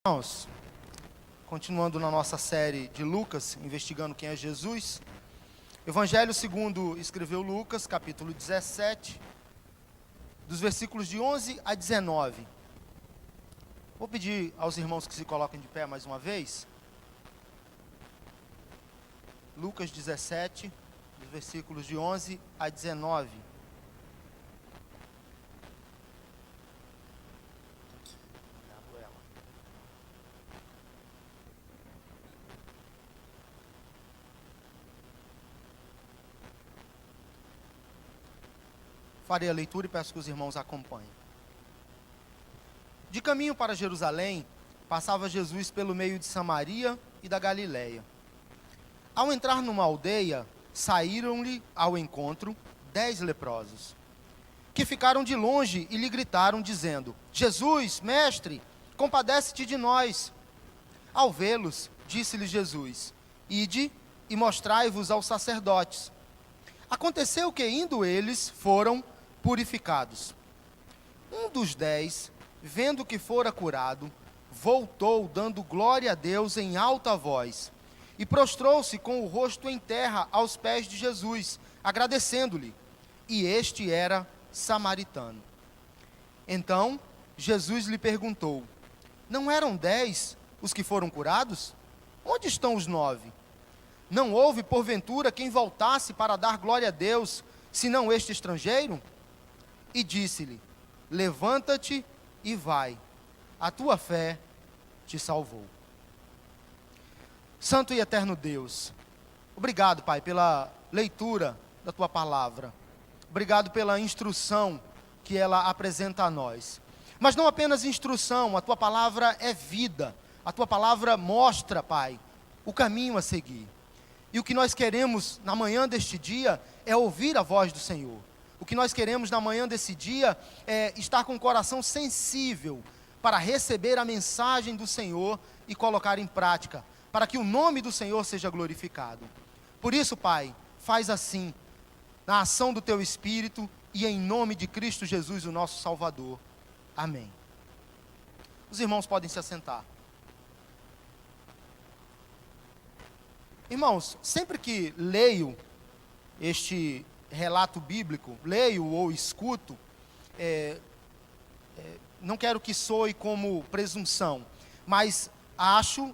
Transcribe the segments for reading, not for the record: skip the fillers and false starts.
Irmãos, continuando na nossa série de Lucas, investigando quem é Jesus, Evangelho segundo escreveu Lucas, capítulo 17, dos versículos de 11 a 19. Vou pedir aos irmãos que se coloquem de pé mais uma vez. Lucas 17, dos versículos de 11 a 19. Farei a leitura e peço que os irmãos acompanhem. De caminho para Jerusalém, passava Jesus pelo meio de Samaria e da Galiléia. Ao entrar numa aldeia, saíram-lhe ao encontro 10 leprosos, que ficaram de longe e lhe gritaram, dizendo: Jesus, mestre, compadece-te de nós. Ao vê-los, disse-lhe Jesus: Ide e mostrai-vos aos sacerdotes. Aconteceu que, indo eles, foram purificados. Um dos 10, vendo que fora curado, voltou, dando glória a Deus em alta voz, e prostrou-se com o rosto em terra aos pés de Jesus, agradecendo-lhe. E este era samaritano. Então Jesus lhe perguntou: Não eram 10 os que foram curados? Onde estão os 9? Não houve, porventura, quem voltasse para dar glória a Deus, senão este estrangeiro? E disse-lhe: Levanta-te e vai, a tua fé te salvou. Santo e eterno Deus, obrigado, Pai, pela leitura da tua palavra. Obrigado pela instrução que ela apresenta a nós. Mas não apenas instrução, a tua palavra é vida. A tua palavra mostra, Pai, o caminho a seguir. E o que nós queremos na manhã deste dia é ouvir a voz do Senhor. O que nós queremos na manhã desse dia é estar com o coração sensível para receber a mensagem do Senhor e colocar em prática, para que o nome do Senhor seja glorificado. Por isso, Pai, faz assim, na ação do Teu Espírito e em nome de Cristo Jesus, o nosso Salvador. Amém. Os irmãos podem se assentar. Irmãos, sempre que leio este relato bíblico, leio ou escuto, não quero que soe como presunção, mas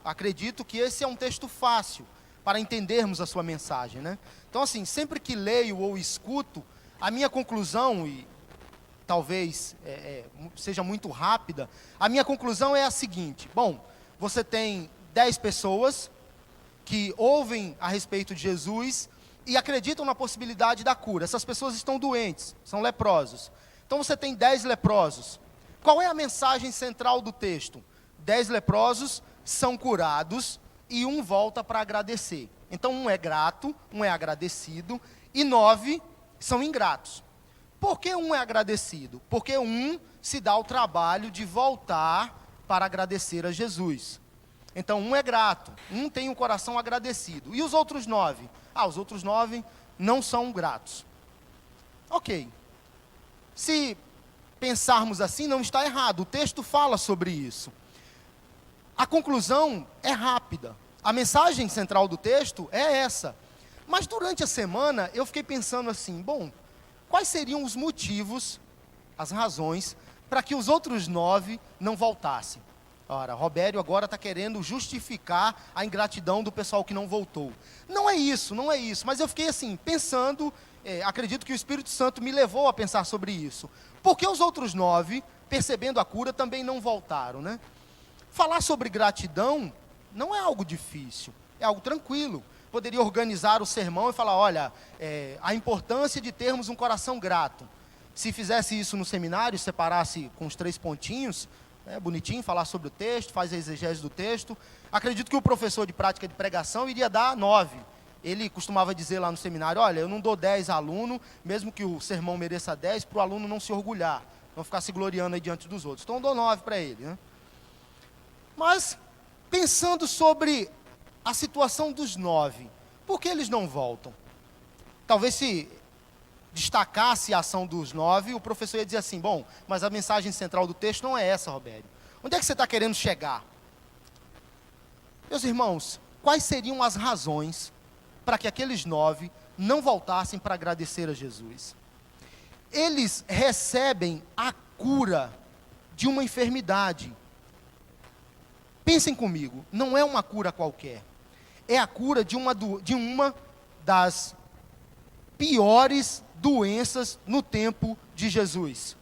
acredito que esse é um texto fácil para entendermos a sua mensagem, né? Então, assim, sempre que leio ou escuto, a minha conclusão, e talvez seja muito rápida, a minha conclusão é a seguinte: bom, você tem 10 pessoas que ouvem a respeito de Jesus e acreditam na possibilidade da cura. Essas pessoas estão doentes, são leprosos. Então você tem 10 leprosos. Qual é a mensagem central do texto? 10 leprosos são curados e um volta para agradecer. Então um é grato, um é agradecido e 9 são ingratos. Por que um é agradecido? Porque um se dá o trabalho de voltar para agradecer a Jesus. Então um é grato, um tem o coração agradecido. E os outros 9? Os outros 9 não são gratos. Ok. Se pensarmos assim, não está errado. O texto fala sobre isso. A conclusão é rápida. A mensagem central do texto é essa. Mas durante a semana eu fiquei pensando assim: bom, quais seriam os motivos, as razões, para que os outros 9 não voltassem? Ora, Robério agora está querendo justificar a ingratidão do pessoal que não voltou. Não é isso, mas eu fiquei assim, pensando, acredito que o Espírito Santo me levou a pensar sobre isso. Por que os outros 9, percebendo a cura, também não voltaram, né? Falar sobre gratidão não é algo difícil, é algo tranquilo. Poderia organizar o sermão e falar: olha, a importância de termos um coração grato. Se fizesse isso no seminário, separasse com os 3 pontinhos, bonitinho, falar sobre o texto, faz a exegese do texto. Acredito que o professor de prática de pregação iria dar 9. Ele costumava dizer lá no seminário: olha, eu não dou 10 a aluno, mesmo que o sermão mereça 10, para o aluno não se orgulhar, não ficar se gloriando aí diante dos outros. Então eu dou 9 para ele, né? Mas, pensando sobre a situação dos 9, por que eles não voltam? Talvez se destacasse a ação dos 9, o professor ia dizer assim: bom, mas a mensagem central do texto não é essa, Robério. Onde é que você está querendo chegar? Meus irmãos, quais seriam as razões para que aqueles 9 não voltassem para agradecer a Jesus? Eles recebem a cura de uma enfermidade. Pensem comigo, não é uma cura qualquer. É a cura de uma das piores doenças no tempo de Jesus.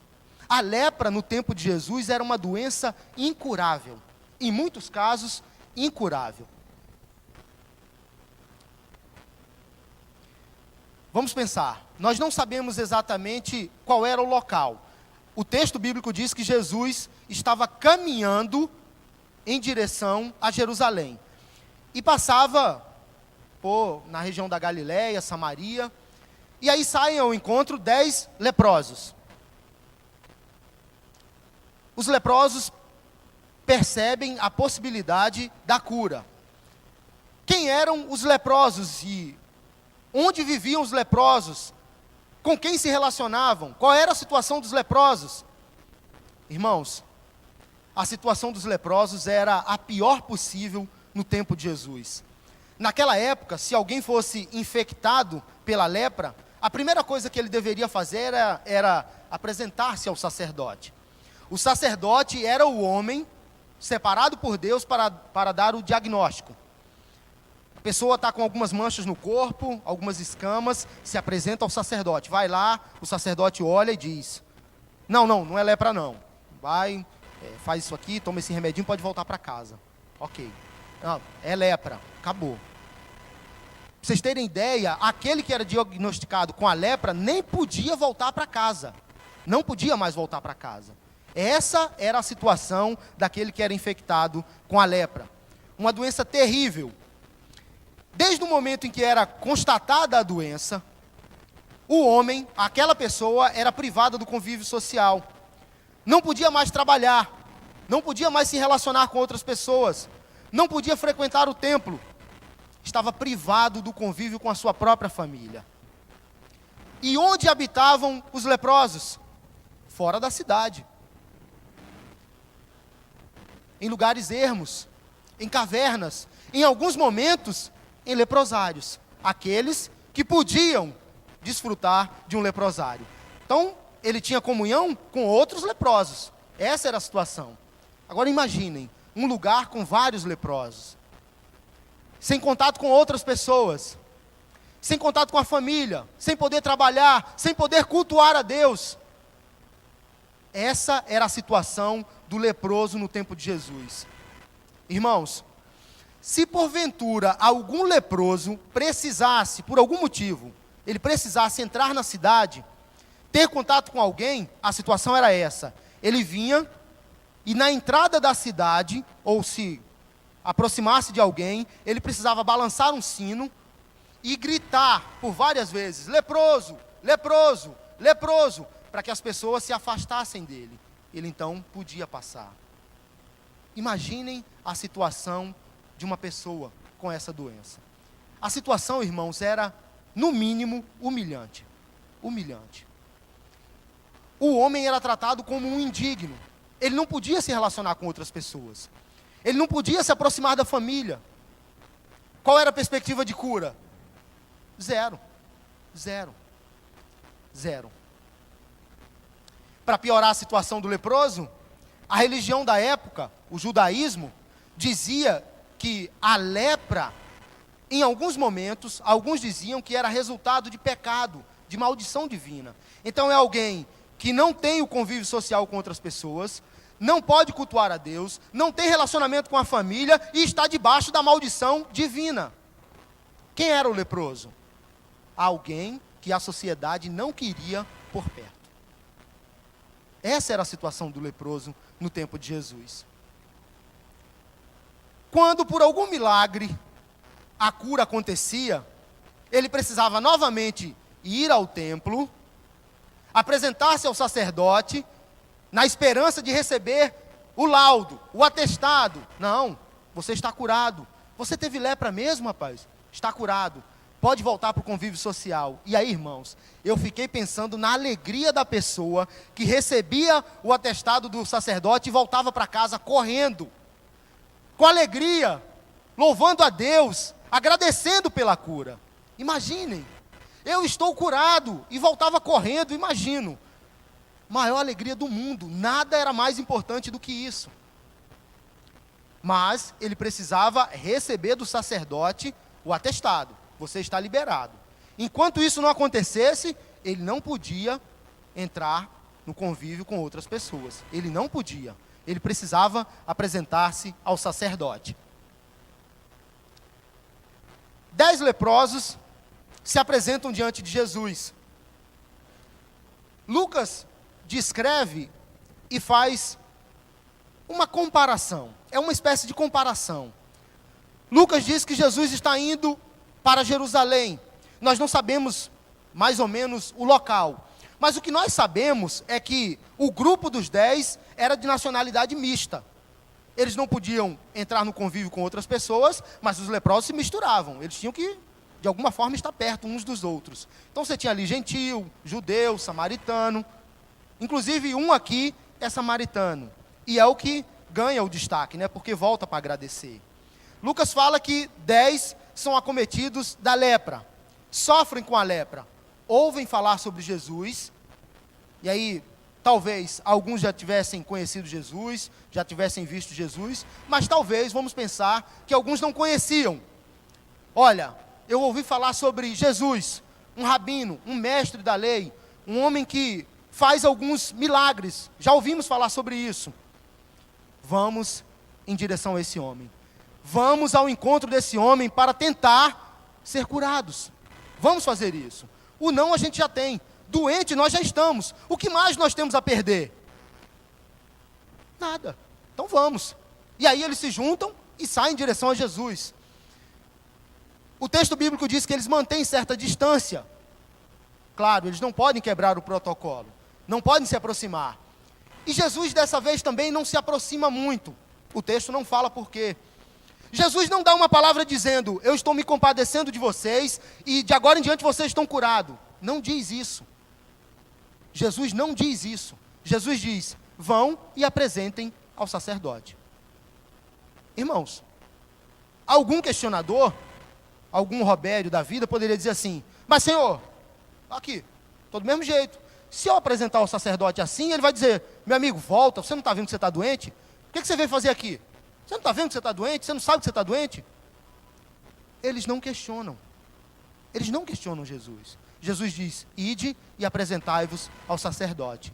A lepra no tempo de Jesus era uma doença incurável. Em muitos casos, incurável. Vamos pensar, nós não sabemos exatamente qual era o local. O texto bíblico diz que Jesus estava caminhando em direção a Jerusalém. E passava na região da Galiléia, Samaria, e aí saem ao encontro 10 leprosos. Os leprosos percebem a possibilidade da cura. Quem eram os leprosos e onde viviam os leprosos? Com quem se relacionavam? Qual era a situação dos leprosos? Irmãos, a situação dos leprosos era a pior possível no tempo de Jesus. Naquela época, se alguém fosse infectado pela lepra, a primeira coisa que ele deveria fazer era apresentar-se ao sacerdote. O sacerdote era o homem separado por Deus para dar o diagnóstico. A pessoa está com algumas manchas no corpo, algumas escamas, se apresenta ao sacerdote. Vai lá, o sacerdote olha e diz: não é lepra não. Vai, faz isso aqui, toma esse remedinho, pode voltar para casa. Ok. Não, é lepra, acabou. Para vocês terem ideia, aquele que era diagnosticado com a lepra nem podia voltar para casa. Não podia mais voltar para casa. Essa era a situação daquele que era infectado com a lepra. Uma doença terrível. Desde o momento em que era constatada a doença, o homem, aquela pessoa, era privada do convívio social. Não podia mais trabalhar, não podia mais se relacionar com outras pessoas, não podia frequentar o templo. Estava privado do convívio com a sua própria família. E onde habitavam os leprosos? Fora da cidade. Em lugares ermos, em cavernas, em alguns momentos, em leprosários. Aqueles que podiam desfrutar de um leprosário. Então, ele tinha comunhão com outros leprosos. Essa era a situação. Agora imaginem, um lugar com vários leprosos. Sem contato com outras pessoas. Sem contato com a família. Sem poder trabalhar. Sem poder cultuar a Deus. Essa era a situação do leproso no tempo de Jesus. Irmãos, se porventura algum leproso precisasse, por algum motivo, ele precisasse entrar na cidade, ter contato com alguém, a situação era essa. Ele vinha e na entrada da cidade, ou se aproximasse de alguém, ele precisava balançar um sino e gritar por várias vezes: leproso, leproso, leproso, para que as pessoas se afastassem dele. Ele então podia passar. Imaginem a situação de uma pessoa com essa doença. A situação, irmãos, era, no mínimo, humilhante. Humilhante. O homem era tratado como um indigno. Ele não podia se relacionar com outras pessoas. Ele não podia se aproximar da família. Qual era a perspectiva de cura? Zero. Zero. Zero. Para piorar a situação do leproso, a religião da época, o judaísmo, dizia que a lepra, em alguns momentos, alguns diziam que era resultado de pecado, de maldição divina. Então é alguém que não tem o convívio social com outras pessoas, não pode cultuar a Deus, não tem relacionamento com a família e está debaixo da maldição divina. Quem era o leproso? Alguém que a sociedade não queria por perto. Essa era a situação do leproso no tempo de Jesus. Quando por algum milagre a cura acontecia, ele precisava novamente ir ao templo, apresentar-se ao sacerdote, na esperança de receber o laudo, o atestado. Não, você está curado. Você teve lepra mesmo, rapaz? Está curado. Pode voltar para o convívio social. E aí, irmãos, eu fiquei pensando na alegria da pessoa que recebia o atestado do sacerdote e voltava para casa correndo. Com alegria. louvando a Deus, agradecendo pela cura. Imaginem, eu estou curado, e voltava correndo, imagino. Maior alegria do mundo, nada era mais importante do que isso. Mas ele precisava receber do sacerdote o atestado, você está liberado. Enquanto isso não acontecesse, ele não podia entrar no convívio com outras pessoas. Ele não podia. Ele precisava apresentar-se ao sacerdote. 10 leprosos se apresentam diante de Jesus. Lucas descreve e faz uma comparação. É uma espécie de comparação. Lucas diz que Jesus está indo para Jerusalém. Nós não sabemos mais ou menos o local. Mas o que nós sabemos é que o grupo dos 10 era de nacionalidade mista. Eles não podiam entrar no convívio com outras pessoas, mas os leprosos se misturavam. Eles tinham que, de alguma forma, estar perto uns dos outros. Então você tinha ali gentil, judeu, samaritano. Inclusive um aqui é samaritano. E é o que ganha o destaque, né? Porque volta para agradecer. Lucas fala que 10 são acometidos da lepra. Sofrem com a lepra. Ouvem falar sobre Jesus. E aí, talvez, alguns já tivessem conhecido Jesus, já tivessem visto Jesus. Mas talvez, vamos pensar, que alguns não conheciam. Olha, eu ouvi falar sobre Jesus, um rabino, um mestre da lei, um homem que faz alguns milagres. Já ouvimos falar sobre isso. Vamos em direção a esse homem. Vamos ao encontro desse homem para tentar ser curados. Vamos fazer isso. O não a gente já tem. Doente nós já estamos. O que mais nós temos a perder? Nada. Então vamos. E aí eles se juntam e saem em direção a Jesus. O texto bíblico diz que eles mantêm certa distância. Claro, eles não podem quebrar o protocolo. Não podem se aproximar. E Jesus dessa vez também não se aproxima muito. O texto não fala por quê. Jesus não dá uma palavra dizendo, eu estou me compadecendo de vocês e de agora em diante vocês estão curados. Não diz isso. Jesus não diz isso. Jesus diz, vão e apresentem ao sacerdote. Irmãos, algum questionador, algum Robério da vida poderia dizer assim, mas Senhor, aqui, estou do mesmo jeito. Se eu apresentar ao sacerdote assim, ele vai dizer, meu amigo, volta, você não está vendo que você está doente? O que você veio fazer aqui? Você não está vendo que você está doente? Você não sabe que você está doente? Eles não questionam. Eles não questionam Jesus. Jesus diz, ide e apresentai-vos ao sacerdote.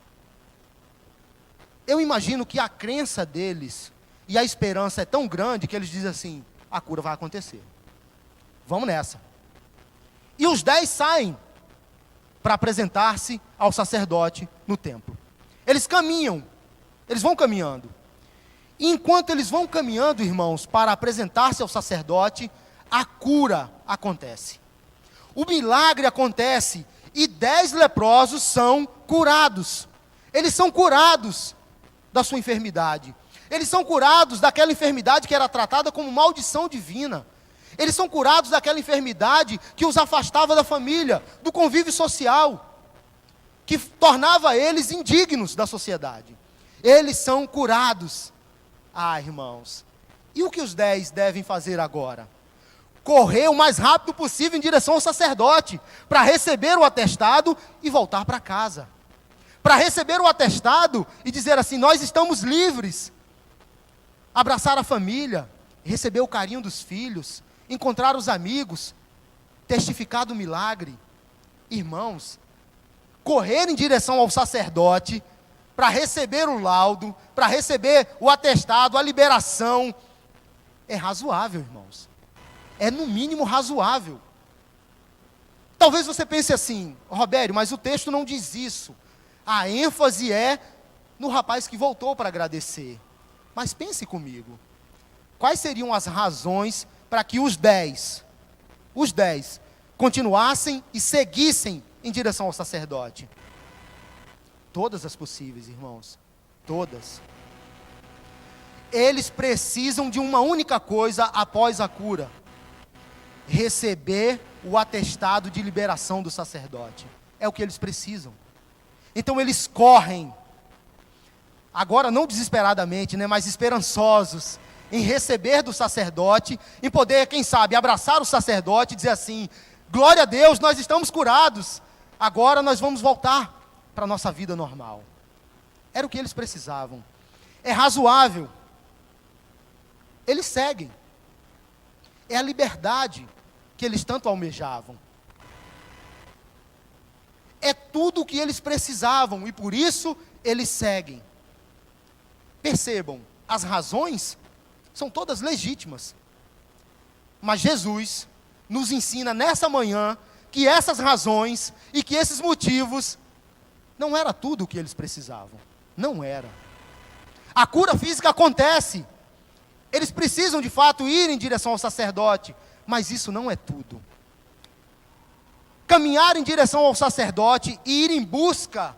Eu imagino que a crença deles e a esperança é tão grande que eles dizem assim, a cura vai acontecer. Vamos nessa. E os 10 saem para apresentar-se ao sacerdote no templo. Eles caminham, eles vão caminhando. E enquanto eles vão caminhando, irmãos, para apresentar-se ao sacerdote, a cura acontece. O milagre acontece e 10 leprosos são curados. Eles são curados da sua enfermidade. Eles são curados daquela enfermidade que era tratada como maldição divina. Eles são curados daquela enfermidade que os afastava da família, do convívio social, que tornava eles indignos da sociedade. Eles são curados. Ah, irmãos, e o que os 10 devem fazer agora? Correr o mais rápido possível em direção ao sacerdote, para receber o atestado e voltar para casa. Para receber o atestado e dizer assim, nós estamos livres. Abraçar a família, receber o carinho dos filhos, encontrar os amigos, testificar do milagre. Irmãos, correr em direção ao sacerdote, para receber o laudo, para receber o atestado, a liberação, é razoável, irmãos. É no mínimo razoável. Talvez você pense assim, Robério, mas o texto não diz isso. A ênfase é no rapaz que voltou para agradecer. Mas pense comigo. Quais seriam as razões para que os 10 continuassem e seguissem em direção ao sacerdote? Todas as possíveis, irmãos. Todas. Eles precisam de uma única coisa após a cura. Receber o atestado de liberação do sacerdote. É o que eles precisam. Então eles correm. Agora não desesperadamente, mas esperançosos. em receber do sacerdote, em poder, quem sabe, abraçar o sacerdote e dizer assim: glória a Deus, nós estamos curados, agora nós vamos voltar para a nossa vida normal. Era o que eles precisavam. É razoável. Eles seguem. É a liberdade que eles tanto almejavam. É tudo o que eles precisavam e por isso eles seguem. Percebam, as razões são todas legítimas. Mas Jesus nos ensina nessa manhã que essas razões e que esses motivos não era tudo o que eles precisavam. Não era. A cura física acontece. Eles precisam de fato ir em direção ao sacerdote, mas isso não é tudo. Caminhar em direção ao sacerdote e ir em busca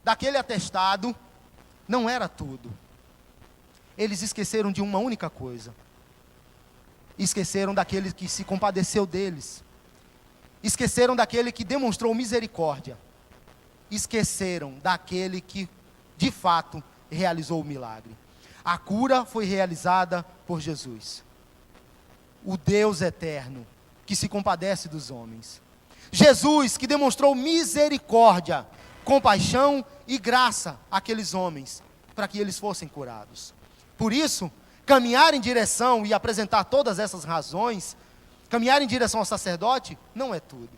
daquele atestado não era tudo. Eles esqueceram de uma única coisa. Esqueceram daquele que se compadeceu deles. Esqueceram daquele que demonstrou misericórdia. Esqueceram daquele que, de fato, realizou o milagre. A cura foi realizada por Jesus, o Deus eterno, que se compadece dos homens. Jesus, que demonstrou misericórdia, compaixão e graça àqueles homens, para que eles fossem curados. Por isso, caminhar em direção e apresentar todas essas razões, caminhar em direção ao sacerdote, não é tudo.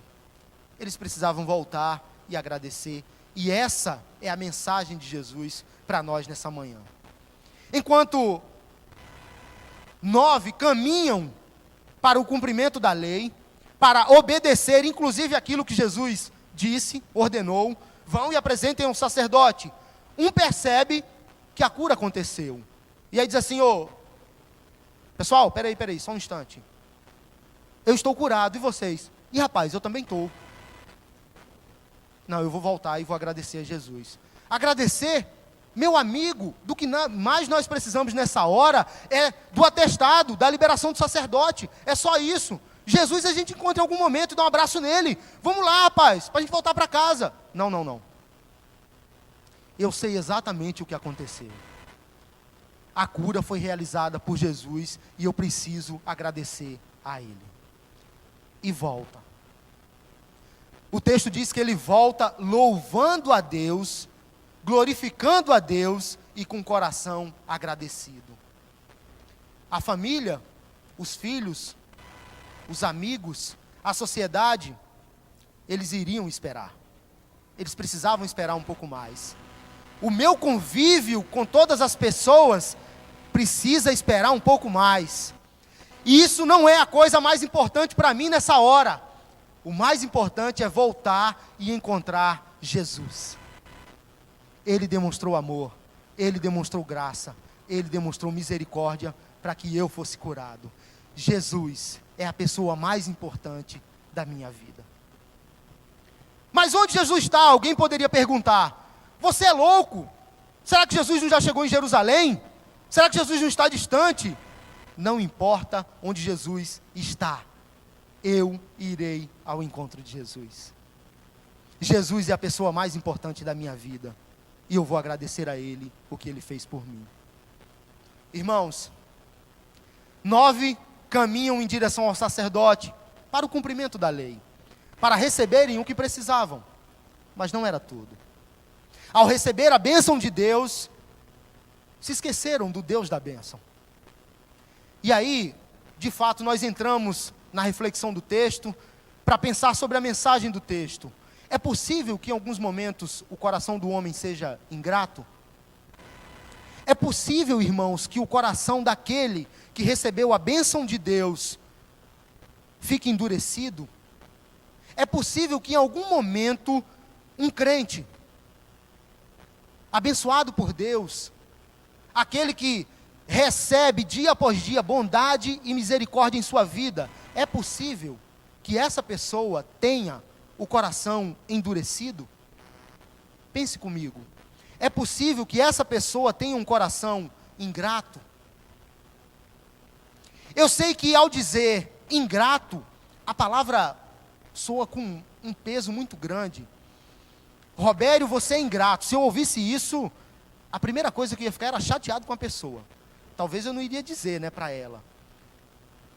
Eles precisavam voltar e agradecer. E essa é a mensagem de Jesus para nós nessa manhã. Enquanto 9 caminham para o cumprimento da lei, para obedecer, inclusive aquilo que Jesus disse, ordenou, vão e apresentem ao sacerdote. Um percebe que a cura aconteceu. E aí diz assim: pessoal, peraí, só um instante. Eu estou curado, e vocês? E rapaz, eu também estou. Não, eu vou voltar e vou agradecer a Jesus. Agradecer, meu amigo, do que mais nós precisamos nessa hora é do atestado, da liberação do sacerdote. É só isso. Jesus a gente encontra em algum momento e dá um abraço nele. Vamos lá, rapaz, para a gente voltar para casa. Não. Eu sei exatamente o que aconteceu. A cura foi realizada por Jesus e eu preciso agradecer a Ele. E volta. O texto diz que ele volta louvando a Deus, glorificando a Deus e com o coração agradecido. A família, os filhos, os amigos, a sociedade, eles iriam esperar. Eles precisavam esperar um pouco mais. O meu convívio com todas as pessoas precisa esperar um pouco mais. E isso não é a coisa mais importante para mim nessa hora. O mais importante é voltar e encontrar Jesus. Ele demonstrou amor, Ele demonstrou graça, Ele demonstrou misericórdia para que eu fosse curado. Jesus é a pessoa mais importante da minha vida. Mas onde Jesus está? Alguém poderia perguntar: você é louco? Será que Jesus não já chegou em Jerusalém? Será que Jesus não está distante? Não importa onde Jesus está, eu irei ao encontro de Jesus. Jesus é a pessoa mais importante da minha vida, e eu vou agradecer a Ele o que Ele fez por mim. Irmãos, 9 caminham em direção ao sacerdote, para o cumprimento da lei, para receberem o que precisavam, mas não era tudo. Ao receber a bênção de Deus, se esqueceram do Deus da bênção. E aí, de fato, nós entramos na reflexão do texto, para pensar sobre a mensagem do texto. É possível que em alguns momentos o coração do homem seja ingrato? É possível, irmãos, que o coração daquele que recebeu a bênção de Deus fique endurecido? É possível que em algum momento um crente, abençoado por Deus, aquele que recebe dia após dia bondade e misericórdia em sua vida, é possível que essa pessoa tenha o coração endurecido? Pense comigo. É possível que essa pessoa tenha um coração ingrato? Eu sei que ao dizer ingrato, a palavra soa com um peso muito grande. Robério, você é ingrato. Se eu ouvisse isso, a primeira coisa que eu ia ficar era chateado com a pessoa. talvez eu não iria dizer, né, para ela.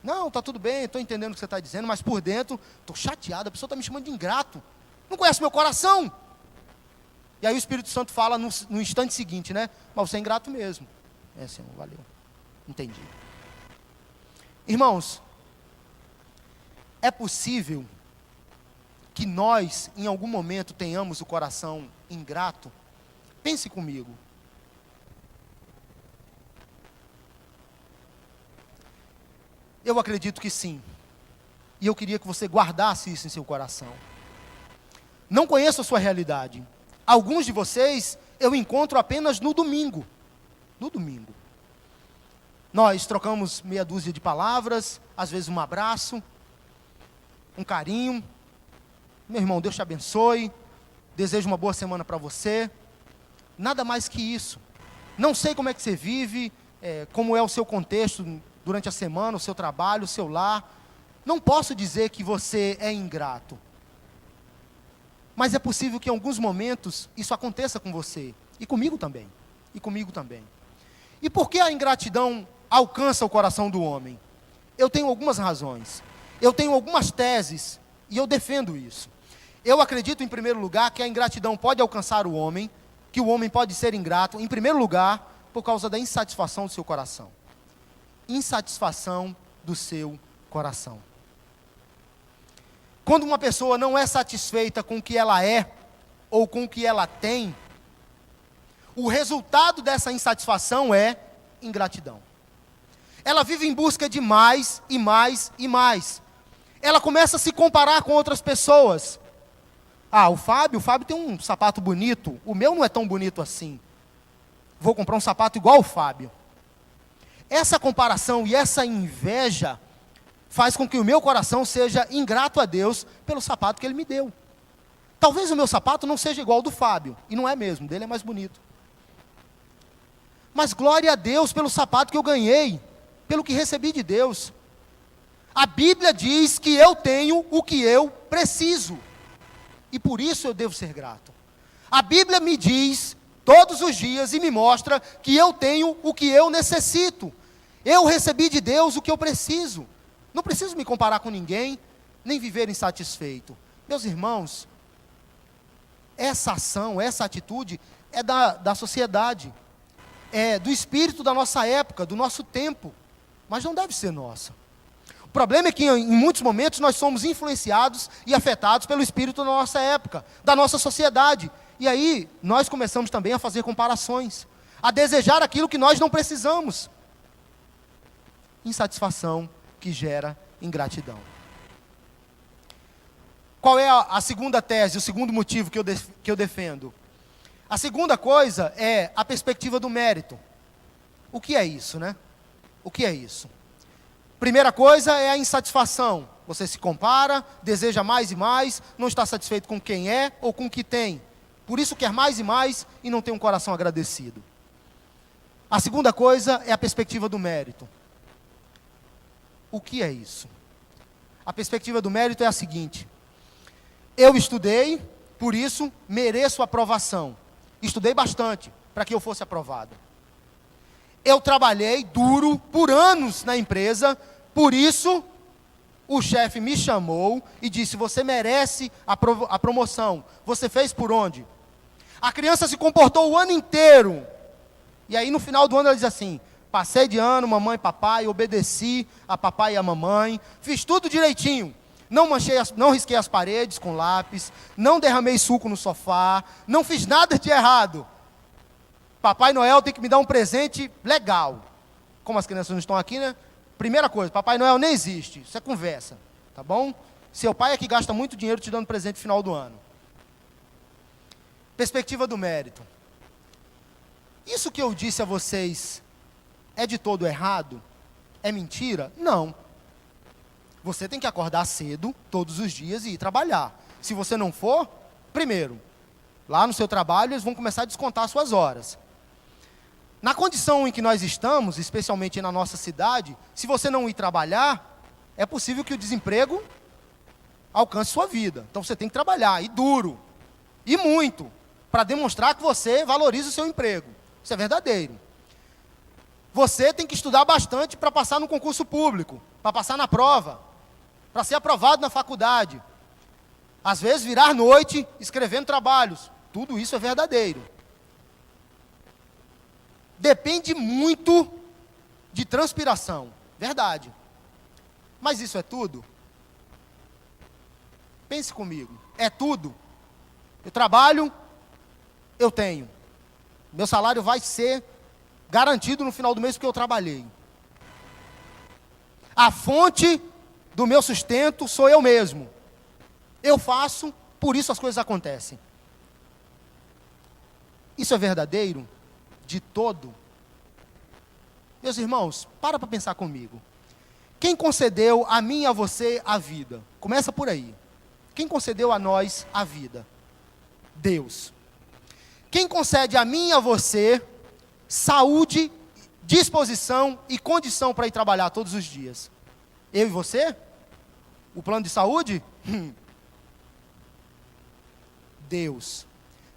Não, tá tudo bem, estou entendendo o que você está dizendo, mas por dentro, estou chateado, a pessoa está me chamando de ingrato. Não conhece meu coração. E aí o Espírito Santo fala no instante seguinte, né? Mas você é ingrato mesmo. Senhor, valeu. Entendi. Irmãos, é possível que nós, em algum momento, tenhamos o coração ingrato? Pense comigo. Eu acredito que sim. E eu queria que você guardasse isso em seu coração. Não conheço a sua realidade. Alguns de vocês eu encontro apenas no domingo. No domingo. Nós trocamos meia dúzia de palavras, às vezes um abraço, um carinho. Meu irmão, Deus te abençoe. Desejo uma boa semana para você. Nada mais que isso. Não sei como é que você vive, como é o seu contexto durante a semana, o seu trabalho, o seu lar. Não posso dizer que você é ingrato. Mas é possível que em alguns momentos isso aconteça com você. E comigo também. E comigo também. E por que a ingratidão alcança o coração do homem? Eu tenho algumas razões. Eu tenho algumas teses e eu defendo isso. Eu acredito, em primeiro lugar, que a ingratidão pode alcançar o homem, que o homem pode ser ingrato, em primeiro lugar, por causa da insatisfação do seu coração. Insatisfação do seu coração. Quando uma pessoa não é satisfeita com o que ela é, ou com o que ela tem, o resultado dessa insatisfação é ingratidão. Ela vive em busca de mais, e mais, e mais. Ela começa a se comparar com outras pessoas. O Fábio tem um sapato bonito, o meu não é tão bonito assim. Vou comprar um sapato igual ao Fábio. Essa comparação e essa inveja faz com que o meu coração seja ingrato a Deus pelo sapato que Ele me deu. Talvez o meu sapato não seja igual ao do Fábio, e não é mesmo, dele é mais bonito. Mas glória a Deus pelo sapato que eu ganhei, pelo que recebi de Deus. A Bíblia diz que eu tenho o que eu preciso, e por isso eu devo ser grato. A Bíblia me diz todos os dias e me mostra que eu tenho o que eu necessito. Eu recebi de Deus o que eu preciso. Não preciso me comparar com ninguém, nem viver insatisfeito. Meus irmãos, essa ação, essa atitude é da sociedade, é do espírito da nossa época, do nosso tempo, mas não deve ser nossa. O problema é que em muitos momentos nós somos influenciados e afetados pelo espírito da nossa época, da nossa sociedade. E aí nós começamos também a fazer comparações, a desejar aquilo que nós não precisamos. Insatisfação que gera ingratidão. Qual é a segunda tese, o segundo motivo que eu defendo? A segunda coisa é a perspectiva do mérito. O que é isso, né? O que é isso? Primeira coisa é a insatisfação. Você se compara, deseja mais e mais, não está satisfeito com quem é ou com o que tem. Por isso quer mais e mais e não tem um coração agradecido. A segunda coisa é a perspectiva do mérito. O que é isso? A perspectiva do mérito é a seguinte: eu estudei, por isso mereço aprovação. Estudei bastante para que eu fosse aprovado. Eu trabalhei duro por anos na empresa, por isso o chefe me chamou e disse: você merece a promoção. Você fez por onde? A criança se comportou o ano inteiro. E aí no final do ano ela diz assim: passei de ano, mamãe e papai, obedeci a papai e a mamãe, fiz tudo direitinho. Não risquei as paredes com lápis, não derramei suco no sofá, não fiz nada de errado. Papai Noel tem que me dar um presente legal. Como as crianças não estão aqui, né? Primeira coisa, Papai Noel nem existe, isso é conversa, tá bom? Seu pai é que gasta muito dinheiro te dando presente no final do ano. Perspectiva do mérito. Isso que eu disse a vocês é de todo errado? É mentira? Não. Você tem que acordar cedo, todos os dias, e ir trabalhar. Se você não for, primeiro, lá no seu trabalho, eles vão começar a descontar suas horas. Na condição em que nós estamos, especialmente na nossa cidade, se você não ir trabalhar, é possível que o desemprego alcance sua vida. Então você tem que trabalhar, e duro, e muito, para demonstrar que você valoriza o seu emprego. Isso é verdadeiro. Você tem que estudar bastante para passar no concurso público, para passar na prova, para ser aprovado na faculdade. Às vezes virar noite escrevendo trabalhos. Tudo isso é verdadeiro. Depende muito de transpiração. Verdade. Mas isso é tudo? Pense comigo. É tudo? Eu trabalho, eu tenho. Meu salário vai ser garantido no final do mês porque eu trabalhei. A fonte do meu sustento sou eu mesmo. Eu faço, por isso as coisas acontecem. Isso é verdadeiro? De todo? Meus irmãos, para pensar comigo. Quem concedeu a mim e a você a vida? Começa por aí. Quem concedeu a nós a vida? Deus. Quem concede a mim e a você saúde, disposição e condição para ir trabalhar todos os dias? Eu e você? O plano de saúde? Deus.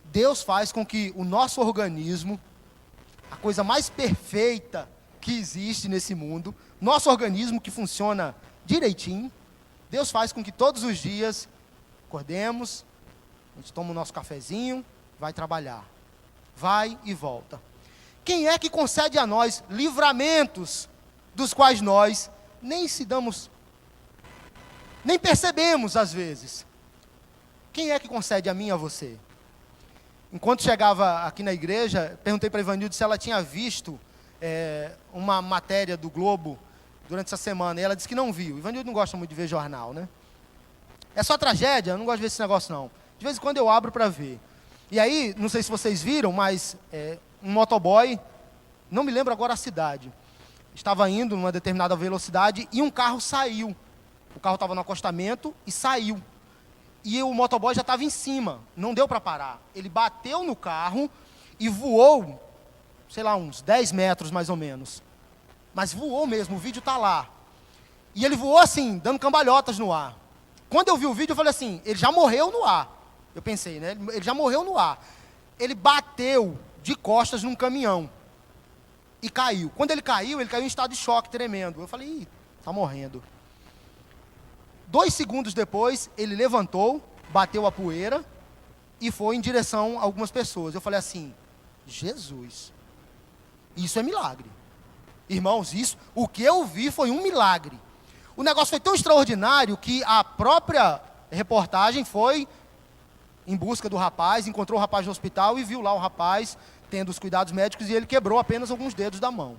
Deus faz com que o nosso organismo, a coisa mais perfeita que existe nesse mundo, nosso organismo que funciona direitinho, Deus faz com que todos os dias acordemos, a gente toma o nosso cafezinho, vai trabalhar, vai e volta. Quem é que concede a nós livramentos dos quais nós nem percebemos às vezes? Quem é que concede a mim e a você? Enquanto chegava aqui na igreja, perguntei para a Ivanilde se ela tinha visto uma matéria do Globo durante essa semana, e ela disse que não viu. Ivanilde não gosta muito de ver jornal, né? É só tragédia, eu não gosto de ver esse negócio não. De vez em quando eu abro para ver. E aí, não sei se vocês viram, mas um motoboy, não me lembro agora a cidade, estava indo numa determinada velocidade e um carro saiu. O carro estava no acostamento e saiu. E o motoboy já estava em cima, não deu para parar. Ele bateu no carro e voou, sei lá, uns 10 metros mais ou menos. Mas voou mesmo, o vídeo está lá. E ele voou assim, dando cambalhotas no ar. Quando eu vi o vídeo, eu falei assim, ele já morreu no ar. Eu pensei, né? Ele já morreu no ar. Ele bateu de costas num caminhão e caiu. Quando ele caiu em estado de choque tremendo. Eu falei, ih, está morrendo. 2 segundos depois, ele levantou, bateu a poeira e foi em direção a algumas pessoas. Eu falei assim, Jesus, isso é milagre. Irmãos, o que eu vi foi um milagre. O negócio foi tão extraordinário que a própria reportagem foi em busca do rapaz, encontrou o rapaz no hospital e viu lá o rapaz tendo os cuidados médicos e ele quebrou apenas alguns dedos da mão.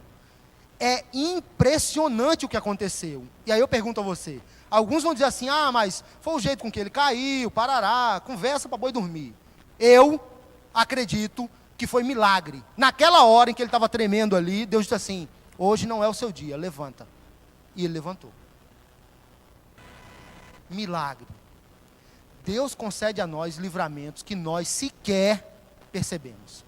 É impressionante o que aconteceu. E aí eu pergunto a você, alguns vão dizer assim, mas foi o jeito com que ele caiu, parará, conversa para boi dormir. Eu acredito que foi milagre. Naquela hora em que ele estava tremendo ali, Deus disse assim, hoje não é o seu dia, levanta. E ele levantou. Milagre. Deus concede a nós livramentos que nós sequer percebemos.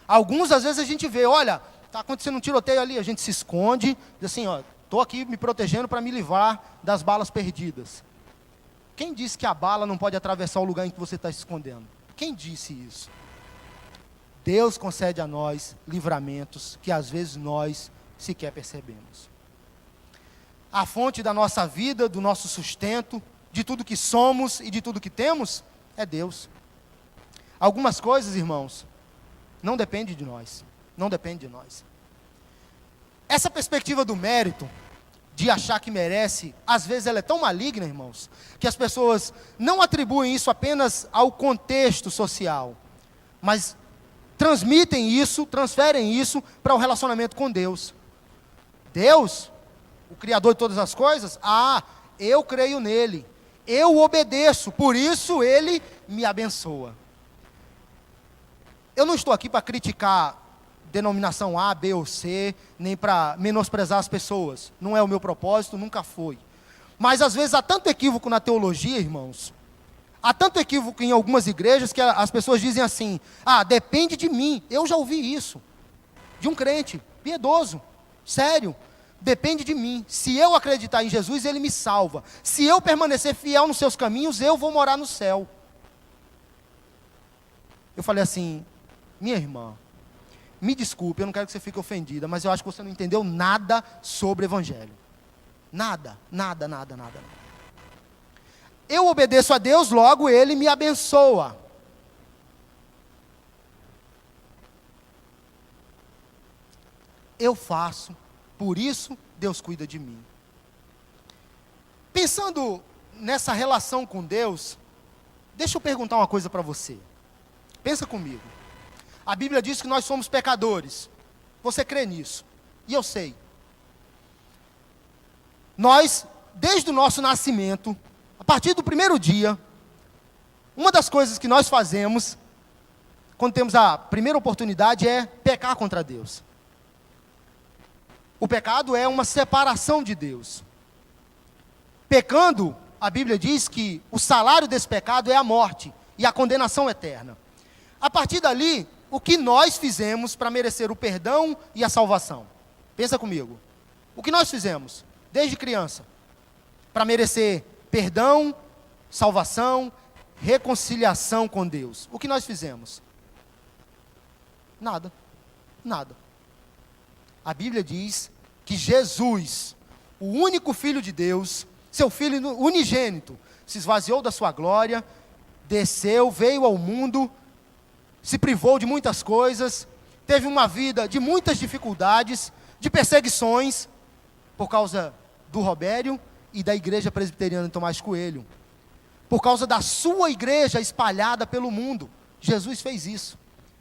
Alguns, às vezes, a gente vê, olha, está acontecendo um tiroteio ali, a gente se esconde, diz assim, estou aqui me protegendo para me livrar das balas perdidas. Quem disse que a bala não pode atravessar o lugar em que você está se escondendo? Quem disse isso? Deus concede a nós livramentos que às vezes nós sequer percebemos. A fonte da nossa vida, do nosso sustento, de tudo que somos e de tudo que temos, é Deus. Algumas coisas, irmãos, não dependem de nós. Não depende de nós. Essa perspectiva do mérito, de achar que merece, às vezes ela é tão maligna, irmãos, que as pessoas não atribuem isso apenas ao contexto social, mas transmitem isso, transferem isso para o relacionamento com Deus. Deus, o Criador de todas as coisas, eu creio nele, eu obedeço, por isso ele me abençoa. Eu não estou aqui para criticar denominação A, B ou C, nem para menosprezar as pessoas. Não é o meu propósito, nunca foi. Mas às vezes há tanto equívoco na teologia, irmãos. Há tanto equívoco em algumas igrejas que as pessoas dizem assim, depende de mim. Eu já ouvi isso. De um crente, piedoso, sério. Depende de mim. Se eu acreditar em Jesus, Ele me salva. Se eu permanecer fiel nos seus caminhos, eu vou morar no céu. Eu falei assim, minha irmã, me desculpe, eu não quero que você fique ofendida, mas eu acho que você não entendeu nada sobre o Evangelho. Nada. Eu obedeço a Deus, logo Ele me abençoa. Eu faço, por isso Deus cuida de mim. Pensando nessa relação com Deus, deixa eu perguntar uma coisa para você. Pensa comigo. A Bíblia diz que nós somos pecadores. Você crê nisso? E eu sei. Nós, desde o nosso nascimento, a partir do primeiro dia, uma das coisas que nós fazemos, quando temos a primeira oportunidade, é pecar contra Deus. O pecado é uma separação de Deus. Pecando, a Bíblia diz que o salário desse pecado é a morte e a condenação eterna. A partir dali, o que nós fizemos para merecer o perdão e a salvação? Pensa comigo. O que nós fizemos, desde criança, para merecer perdão, salvação, reconciliação com Deus? O que nós fizemos? Nada. A Bíblia diz que Jesus, o único Filho de Deus, seu Filho unigênito, se esvaziou da sua glória, desceu, veio ao mundo, se privou de muitas coisas, teve uma vida de muitas dificuldades, de perseguições, por causa do Robério e da Igreja Presbiteriana de Tomás Coelho, por causa da sua igreja espalhada pelo mundo. Jesus fez isso.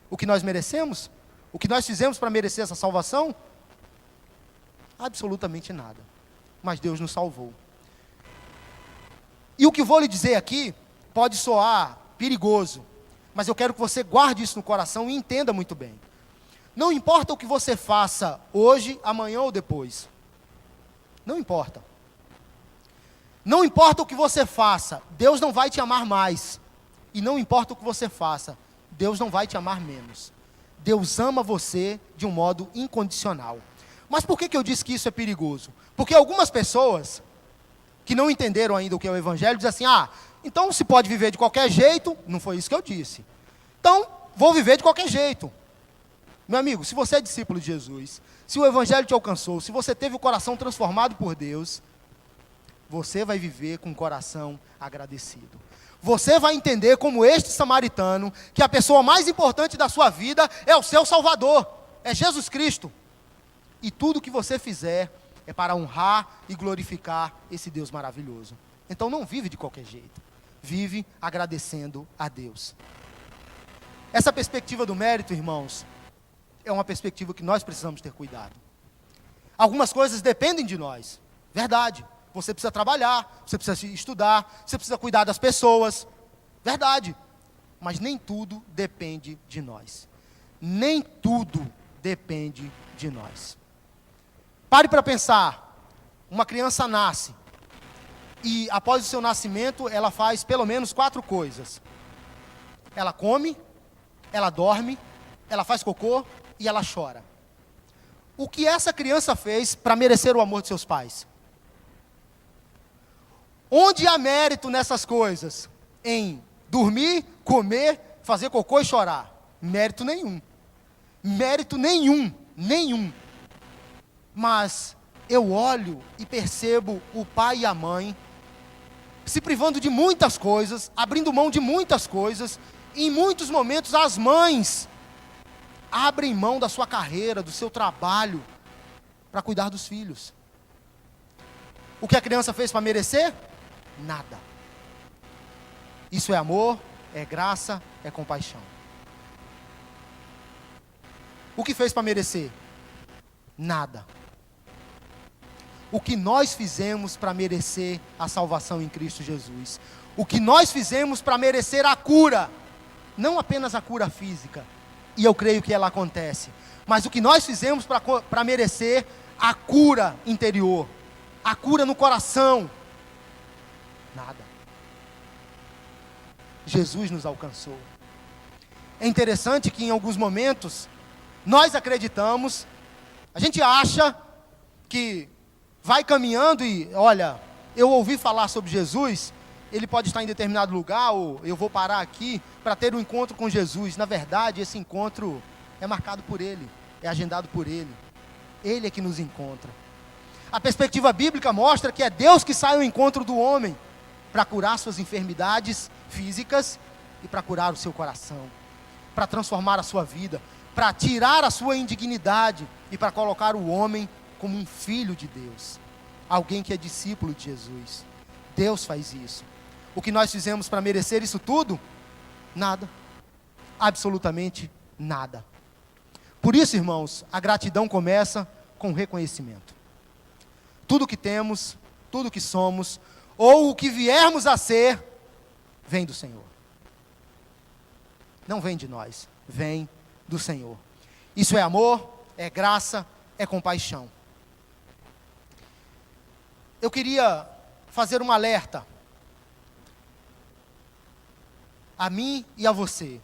O que nós merecemos? O que nós fizemos para merecer essa salvação? Absolutamente nada. Mas Deus nos salvou. E o que eu vou lhe dizer aqui pode soar perigoso, mas eu quero que você guarde isso no coração e entenda muito bem. Não importa o que você faça hoje, amanhã ou depois. Não importa. Não importa o que você faça, Deus não vai te amar mais. E não importa o que você faça, Deus não vai te amar menos. Deus ama você de um modo incondicional. Mas por que eu disse que isso é perigoso? Porque algumas pessoas que não entenderam ainda o que é o Evangelho dizem assim: então se pode viver de qualquer jeito. Não foi isso que eu disse. Então, vou viver de qualquer jeito. Meu amigo, se você é discípulo de Jesus, se o Evangelho te alcançou, se você teve o coração transformado por Deus, você vai viver com o coração agradecido. Você vai entender, como este samaritano, que a pessoa mais importante da sua vida é o seu Salvador, é Jesus Cristo. E tudo que você fizer é para honrar e glorificar esse Deus maravilhoso. Então não vive de qualquer jeito. Vive agradecendo a Deus. Essa perspectiva do mérito, irmãos, é uma perspectiva que nós precisamos ter cuidado. Algumas coisas dependem de nós. Verdade. Você precisa trabalhar, você precisa estudar, você precisa cuidar das pessoas. Verdade. Mas nem tudo depende de nós. Nem tudo depende de nós. Pare para pensar. Uma criança nasce. E após o seu nascimento, ela faz pelo menos 4 coisas. Ela come, ela dorme, ela faz cocô e ela chora. O que essa criança fez para merecer o amor de seus pais? Onde há mérito nessas coisas? Em dormir, comer, fazer cocô e chorar? Mérito nenhum. Mérito nenhum. Mas eu olho e percebo o pai e a mãe se privando de muitas coisas, abrindo mão de muitas coisas. E em muitos momentos as mães abrem mão da sua carreira, do seu trabalho, para cuidar dos filhos. O que a criança fez para merecer? Nada. Isso é amor, é graça, é compaixão. O que fez para merecer? Nada. O que nós fizemos para merecer a salvação em Cristo Jesus? O que nós fizemos para merecer a cura? Não apenas a cura física, e eu creio que ela acontece, mas o que nós fizemos para merecer a cura interior, a cura no coração? Nada. Jesus nos alcançou. É interessante que em alguns momentos nós acreditamos, a gente acha que vai caminhando e, olha, eu ouvi falar sobre Jesus, ele pode estar em determinado lugar, ou eu vou parar aqui para ter um encontro com Jesus. Na verdade, esse encontro é marcado por Ele, é agendado por Ele. Ele é que nos encontra. A perspectiva bíblica mostra que é Deus que sai ao encontro do homem para curar suas enfermidades físicas e para curar o seu coração, para transformar a sua vida, para tirar a sua indignidade e para colocar o homem como um filho de Deus, alguém que é discípulo de Jesus. Deus faz isso. O que nós fizemos para merecer isso tudo? Nada. Absolutamente nada. Por isso, irmãos, a gratidão começa com o reconhecimento. Tudo que temos, tudo que somos, ou o que viermos a ser, vem do Senhor. Não vem de nós, vem do Senhor. Isso é amor, é graça, é compaixão. Eu queria fazer um alerta a mim e a você.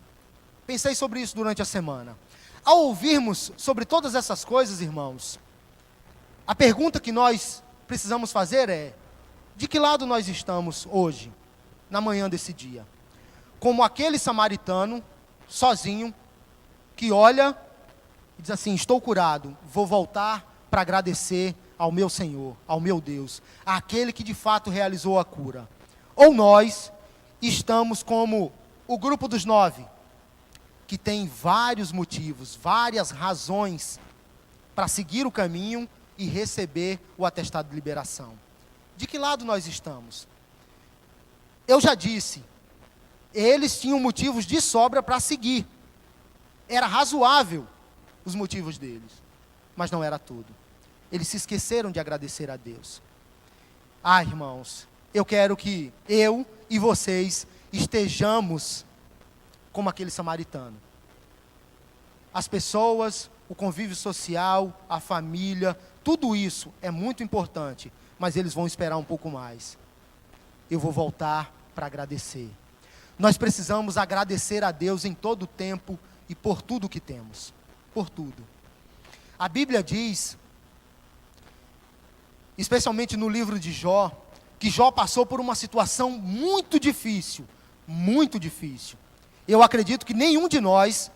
Pensei sobre isso durante a semana. Ao ouvirmos sobre todas essas coisas, irmãos, a pergunta que nós precisamos fazer é: de que lado nós estamos hoje, na manhã desse dia? Como aquele samaritano, sozinho, que olha e diz assim: estou curado, vou voltar para agradecer ao meu Senhor, ao meu Deus, àquele que de fato realizou a cura. Ou nós estamos como o grupo dos 9, que tem vários motivos, várias razões para seguir o caminho e receber o atestado de liberação. De que lado nós estamos? Eu já disse, eles tinham motivos de sobra para seguir. Era razoável os motivos deles, mas não era tudo. Eles se esqueceram de agradecer a Deus. Ah, irmãos, eu quero que eu e vocês estejamos como aquele samaritano. As pessoas, o convívio social, a família, tudo isso é muito importante, mas eles vão esperar um pouco mais. Eu vou voltar para agradecer. Nós precisamos agradecer a Deus em todo o tempo e por tudo que temos. Por tudo. A Bíblia diz, especialmente no livro de Jó, que Jó passou por uma situação muito difícil. Muito difícil. Eu acredito que nenhum de nós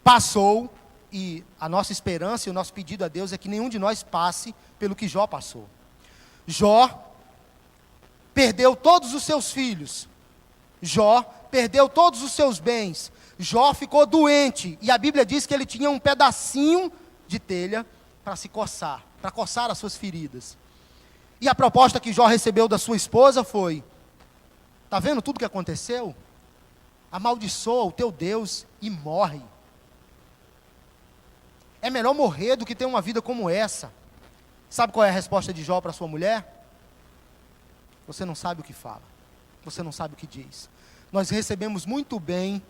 passou, e a nossa esperança e o nosso pedido a Deus é que nenhum de nós passe pelo que Jó passou. Jó perdeu todos os seus filhos. Jó perdeu todos os seus bens. Jó ficou doente, e a Bíblia diz que ele tinha um pedacinho de telha para se coçar, para coçar as suas feridas. E a proposta que Jó recebeu da sua esposa foi: está vendo tudo que aconteceu? Amaldiçoa o teu Deus e morre. É melhor morrer do que ter uma vida como essa. Sabe qual é a resposta de Jó para sua mulher? Você não sabe o que fala. Você não sabe o que diz. Nós recebemos muito bem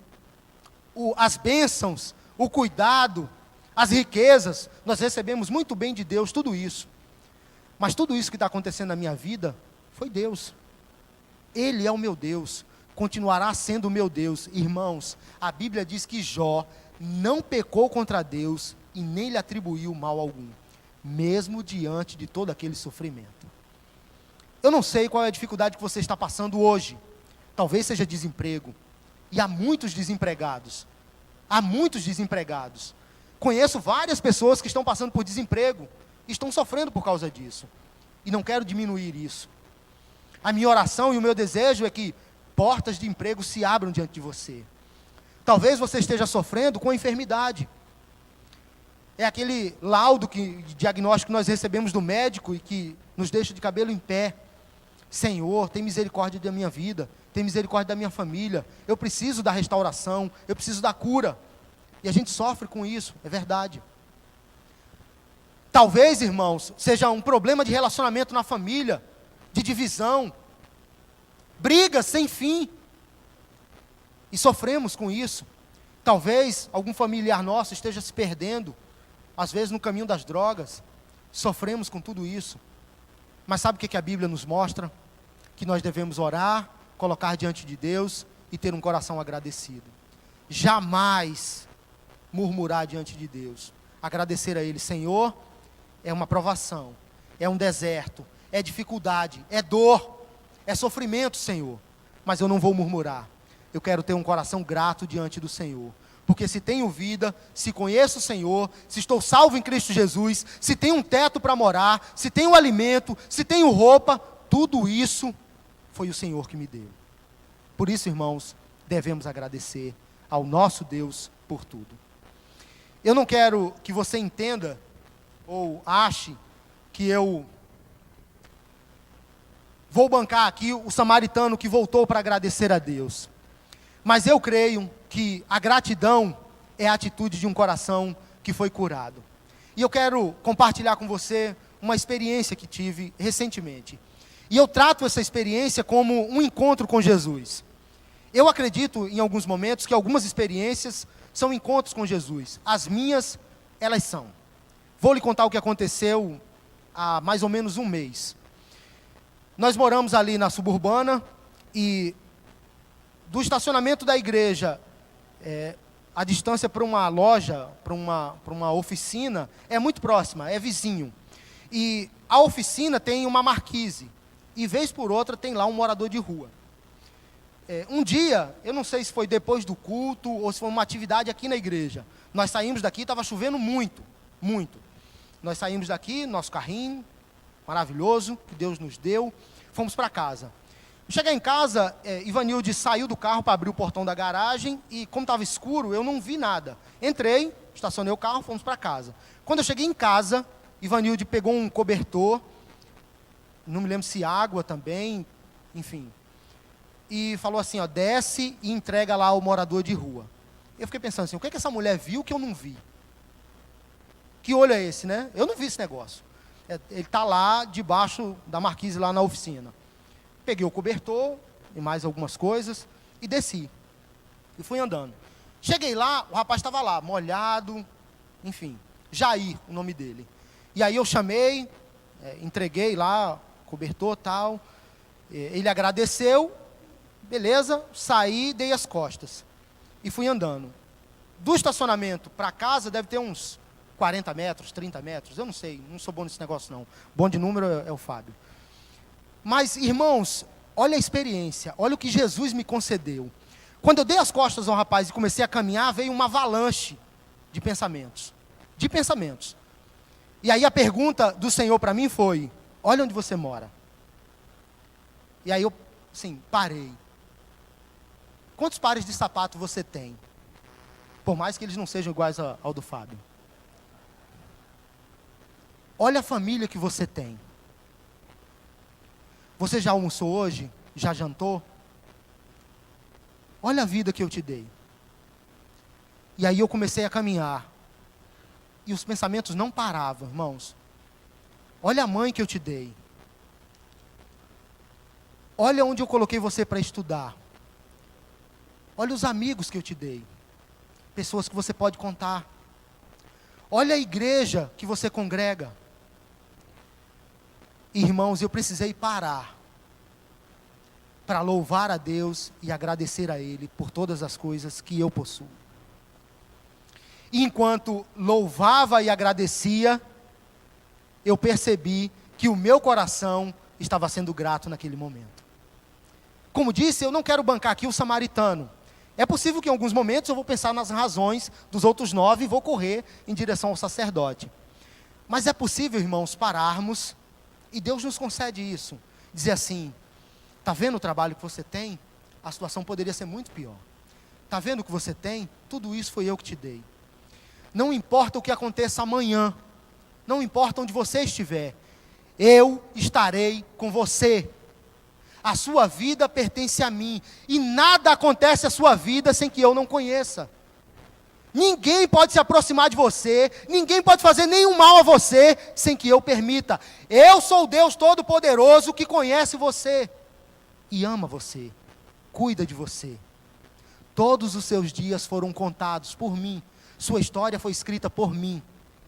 as bênçãos, o cuidado, as riquezas. Nós recebemos muito bem de Deus tudo isso. Mas tudo isso que está acontecendo na minha vida foi Deus. Ele é o meu Deus. Continuará sendo o meu Deus. Irmãos, a Bíblia diz que Jó não pecou contra Deus e nem lhe atribuiu mal algum, mesmo diante de todo aquele sofrimento. Eu não sei qual é a dificuldade que você está passando hoje. Talvez seja desemprego. E há muitos desempregados. Há muitos desempregados. Conheço várias pessoas que estão passando por desemprego e estão sofrendo por causa disso. E não quero diminuir isso. A minha oração e o meu desejo é que portas de emprego se abram diante de você. Talvez você esteja sofrendo com a enfermidade. É aquele laudo de diagnóstico que nós recebemos do médico e que nos deixa de cabelo em pé. Senhor, tem misericórdia da minha vida, tem misericórdia da minha família. Eu preciso da restauração, eu preciso da cura. E a gente sofre com isso, é verdade. Talvez, irmãos, seja um problema de relacionamento na família, de divisão, brigas sem fim. E sofremos com isso. Talvez algum familiar nosso esteja se perdendo, às vezes no caminho das drogas. Sofremos com tudo isso. Mas sabe o que a Bíblia nos mostra? Que nós devemos orar, colocar diante de Deus e ter um coração agradecido. Jamais murmurar diante de Deus. Agradecer a Ele. Senhor, é uma provação, é um deserto, é dificuldade, é dor, é sofrimento, Senhor. Mas eu não vou murmurar. Eu quero ter um coração grato diante do Senhor. Porque se tenho vida, se conheço o Senhor, se estou salvo em Cristo Jesus, se tenho um teto para morar, se tenho alimento, se tenho roupa, tudo isso foi o Senhor que me deu. Por isso, irmãos, devemos agradecer ao nosso Deus por tudo. Eu não quero que você entenda ou ache que eu vou bancar aqui o samaritano que voltou para agradecer a Deus. Mas eu creio que a gratidão é a atitude de um coração que foi curado. E eu quero compartilhar com você uma experiência que tive recentemente. E eu trato essa experiência como um encontro com Jesus. Eu acredito em alguns momentos que algumas experiências são encontros com Jesus. As minhas, elas são. Vou lhe contar o que aconteceu há mais ou menos um mês. Nós moramos ali na suburbana e do estacionamento da igreja, a distância para uma loja, para uma oficina, é muito próxima, é vizinho. E a oficina tem uma marquise, e vez por outra tem lá um morador de rua. Um dia, eu não sei se foi depois do culto, ou se foi uma atividade aqui na igreja, nós saímos daqui, estava chovendo muito, muito. Nós saímos daqui, nosso carrinho, maravilhoso, que Deus nos deu, fomos para casa. Cheguei em casa, Ivanilde saiu do carro para abrir o portão da garagem e como estava escuro, eu não vi nada. Entrei, estacionei o carro, fomos para casa. Quando eu cheguei em casa, Ivanilde pegou um cobertor, não me lembro se água também, enfim. E falou assim, ó, desce e entrega lá ao morador de rua. Eu fiquei pensando assim, o que é que essa mulher viu que eu não vi? Que olho é esse, né? Eu não vi esse negócio. Ele está lá debaixo da marquise lá na oficina. Peguei o cobertor e mais algumas coisas e desci. E fui andando. Cheguei lá, o rapaz estava lá, molhado, enfim, Jair, o nome dele. E aí eu chamei, entreguei lá, cobertor e tal. Ele agradeceu, beleza, saí, dei as costas. E fui andando. Do estacionamento para casa deve ter uns 40 metros, 30 metros, eu não sei, não sou bom nesse negócio não. Bom de número é o Fábio. Mas, irmãos, olha a experiência, olha o que Jesus me concedeu. Quando eu dei as costas ao rapaz e comecei a caminhar, veio uma avalanche de pensamentos. De pensamentos. E aí a pergunta do Senhor para mim foi, olha onde você mora. E aí eu, assim, parei. Quantos pares de sapato você tem? Por mais que eles não sejam iguais ao do Fábio. Olha a família que você tem. Você já almoçou hoje? Já jantou? Olha a vida que eu te dei. E aí eu comecei a caminhar. E os pensamentos não paravam, irmãos. Olha a mãe que eu te dei. Olha onde eu coloquei você para estudar. Olha os amigos que eu te dei. Pessoas que você pode contar. Olha a igreja que você congrega. Irmãos, eu precisei parar para louvar a Deus e agradecer a Ele por todas as coisas que eu possuo. E enquanto louvava e agradecia, eu percebi que o meu coração estava sendo grato naquele momento. Como disse, eu não quero bancar aqui o samaritano. É possível que em alguns momentos eu vou pensar nas razões dos outros 9 e vou correr em direção ao sacerdote. Mas é possível, irmãos, pararmos, e Deus nos concede isso. Dizer assim, está vendo o trabalho que você tem? A situação poderia ser muito pior. Está vendo o que você tem? Tudo isso foi eu que te dei. Não importa o que aconteça amanhã, não importa onde você estiver, eu estarei com você. A sua vida pertence a mim, e nada acontece à sua vida sem que eu não conheça. Ninguém pode se aproximar de você, ninguém pode fazer nenhum mal a você, sem que eu permita. Eu sou o Deus Todo-Poderoso que conhece você, e ama você, cuida de você. Todos os seus dias foram contados por mim, sua história foi escrita por mim.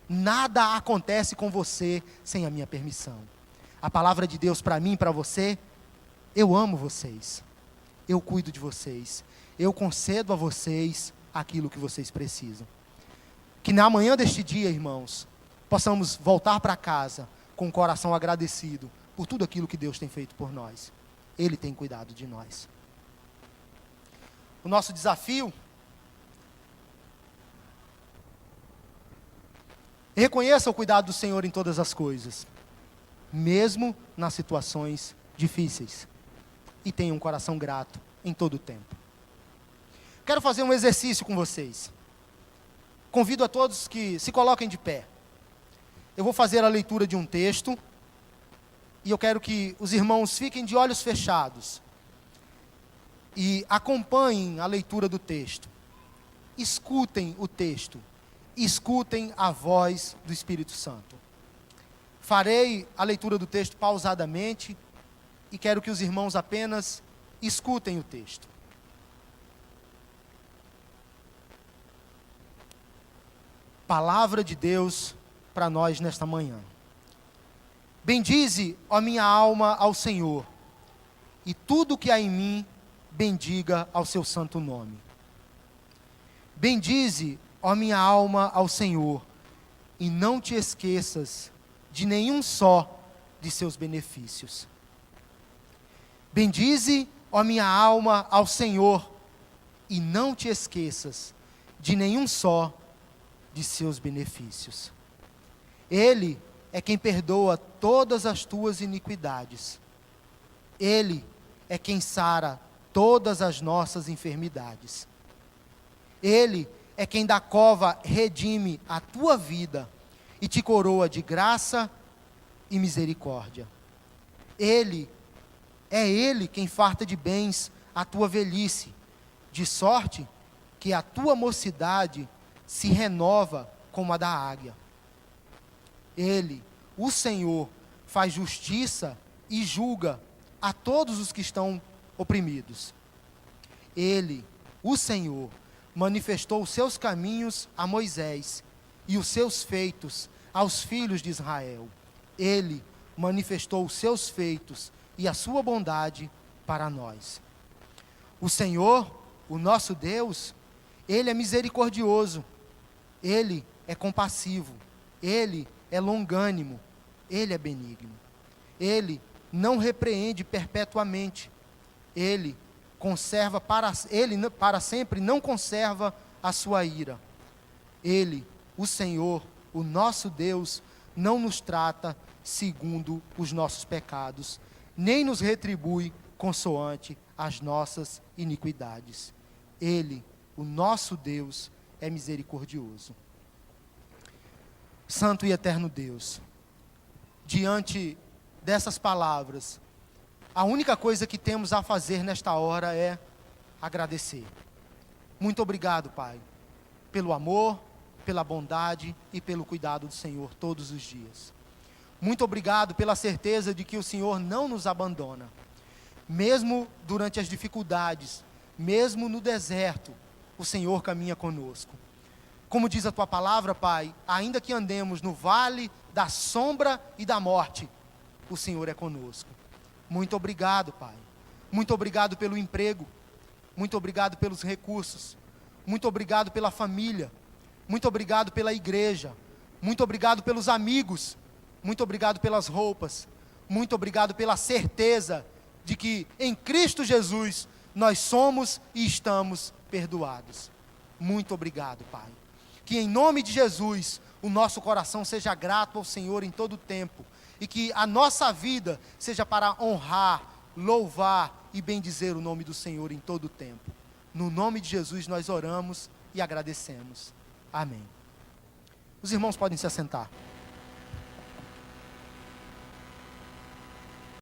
Nada acontece com você sem a minha permissão. A palavra de Deus para mim e para você, eu amo vocês, eu cuido de vocês, eu concedo a vocês aquilo que vocês precisam. Que na manhã deste dia, irmãos, possamos voltar para casa com o coração agradecido por tudo aquilo que Deus tem feito por nós. Ele tem cuidado de nós. O nosso desafio Reconheça o cuidado do Senhor em todas as coisas, mesmo nas situações difíceis. E tenha um coração grato em todo o tempo. Quero fazer um exercício com vocês. Convido a todos que se coloquem de pé. Eu vou fazer a leitura de um texto. E eu quero que os irmãos fiquem de olhos fechados. E acompanhem a leitura do texto. Escutem o texto. Escutem a voz do Espírito Santo. Farei a leitura do texto pausadamente e quero que os irmãos apenas escutem o texto. Palavra de Deus para nós nesta manhã. Bendize, ó minha alma, ao Senhor, e tudo que há em mim, bendiga ao seu santo nome. Bendize, ó minha alma, ao Senhor, e não te esqueças de nenhum só de seus benefícios. Bendize, ó minha alma, ao Senhor, e não te esqueças de nenhum só de seus benefícios. Ele é quem perdoa todas as tuas iniquidades. Ele é quem sara todas as nossas enfermidades. Ele é quem da cova redime a tua vida e te coroa de graça e misericórdia. Ele quem farta de bens a tua velhice, de sorte que a tua mocidade se renova como a da águia. Ele, o Senhor, faz justiça e julga a todos os que estão oprimidos. Ele, o Senhor, manifestou os seus caminhos a Moisés e os seus feitos aos filhos de Israel. Ele manifestou os seus feitos e a sua bondade para nós. O Senhor, o nosso Deus, Ele é misericordioso, Ele é compassivo, Ele é longânimo, Ele é benigno. Ele não repreende perpetuamente, Ele para sempre não conserva a sua ira. Ele, o Senhor, o nosso Deus, não nos trata segundo os nossos pecados, nem nos retribui consoante as nossas iniquidades. Ele, o nosso Deus, é misericordioso. Santo e eterno Deus, diante dessas palavras, a única coisa que temos a fazer nesta hora é agradecer. Muito obrigado, Pai, pelo amor, pela bondade e pelo cuidado do Senhor todos os dias. Muito obrigado pela certeza de que o Senhor não nos abandona. Mesmo durante as dificuldades, mesmo no deserto, o Senhor caminha conosco. Como diz a Tua palavra, Pai, ainda que andemos no vale da sombra e da morte, o Senhor é conosco. Muito obrigado, Pai. Muito obrigado pelo emprego. Muito obrigado pelos recursos. Muito obrigado pela família. Muito obrigado pela igreja. Muito obrigado pelos amigos. Muito obrigado pelas roupas. Muito obrigado pela certeza de que em Cristo Jesus nós somos e estamos perdoados. Muito obrigado, Pai. Que em nome de Jesus o nosso coração seja grato ao Senhor em todo o tempo e que a nossa vida seja para honrar, louvar e bendizer o nome do Senhor em todo o tempo. No nome de Jesus nós oramos e agradecemos. Amém. Os irmãos podem se assentar.